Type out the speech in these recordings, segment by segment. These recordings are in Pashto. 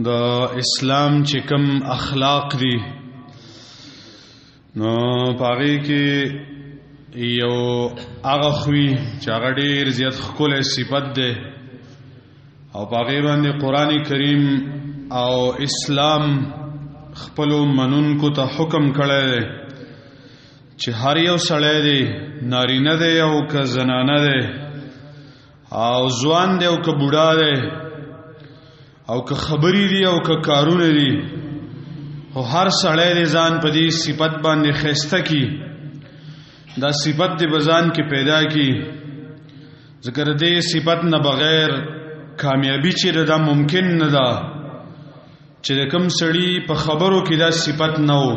د اسلام چې کوم اخلاق دي نو پاره کې یو هغه خوې چې هغه ډېر زیات ښکلی صفت ده او پاره باندې قرآن کریم او اسلام خپلو منونکو ته حکم کړی دی چې هر یو سړی دی نارینه دی او که زنانه دی او ځوان دی او که بوډا دی او که خبرې دي او که کارونه دي خو هر سړی دی ځان په دې صفت باندې ښایسته کی دا صفت دی به ځان کې پیدا کی ځکه د دې صفت نه بغیر کامیابی چیرې دا ممکن نه ده چې د کم سړی په خبرو کې دا صفت نه و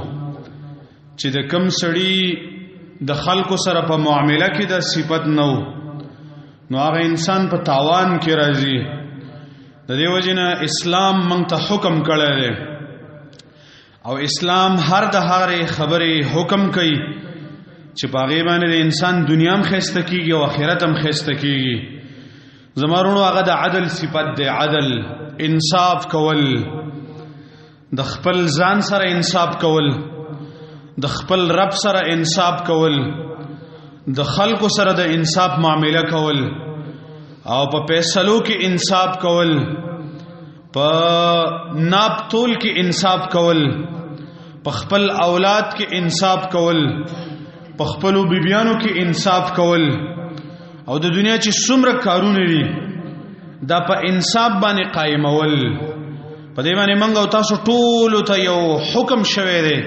چې د کم سړی د خلکو سره په معامله کې دا صفت نه و نو هغه انسان په تاوان کې راځي د دې وجنه اسلام موږ ته حکم کړی دی او اسلام هر د هغې خبرې حکم کوي چې په هغې باندې د انسان دنیا هم ښایسته کېږي او آخرت هم ښایسته کېږي زما وروڼو هغه د عدل صفت دی عدل انصاف کول د خپل ځان سره انصاف کول د خپل رب سره انصاف کول د خلکو سره د انصاف معامله کول او په فیصلو کې انصاف کول په ناپ تول کې انصاف کول په خپل اولاد کې انصاف کول په خپلو بیبیانو کې انصاف کول او د دنیا چې څومره کارونه دي دا په انصاف باندې قائمول په دې باندې موږ او تاسو ټولو ته یو حکم شوی دی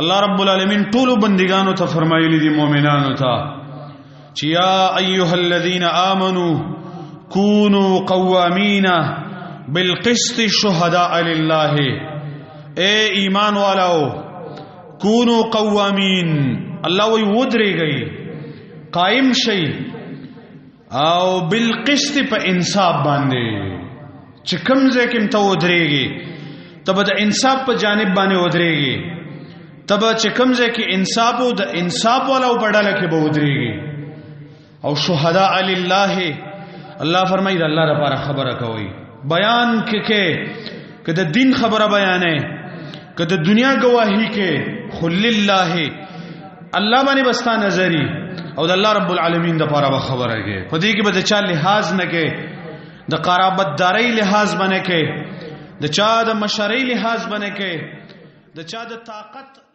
الله رب العالمین ټولو بندگانو ته فرمایلی دي مؤمنانو ته چې یا ایها الذین آمنوا کونوا قوامین بالقسط شهداء لله اے ایمان والو کونوا قوامین الله وی ودرېږئ قائم شئ او بالقسط په انصاف باندې چې کوم ځای کې ته ودرېږي ته به د انصاف په جانب باندې ودرېږي ته به چې کوم ځای کې انصاف او د انصاف والا په ډله کې به ودرېږي او شهداء لله الله فرمایي د الله لپاره خبره کوي بیان کې که د دین خبره بیانې که د دنیا گواهی کې خو لله الله باندې بستا نظری او د الله رب العالمین د لپاره به خبره کوي په دې کې به د چا لحاظ نه کوي د قرابت داري لحاظ باندې کوي د چا د مشرۍ لحاظ باندې کوي د چا د طاقت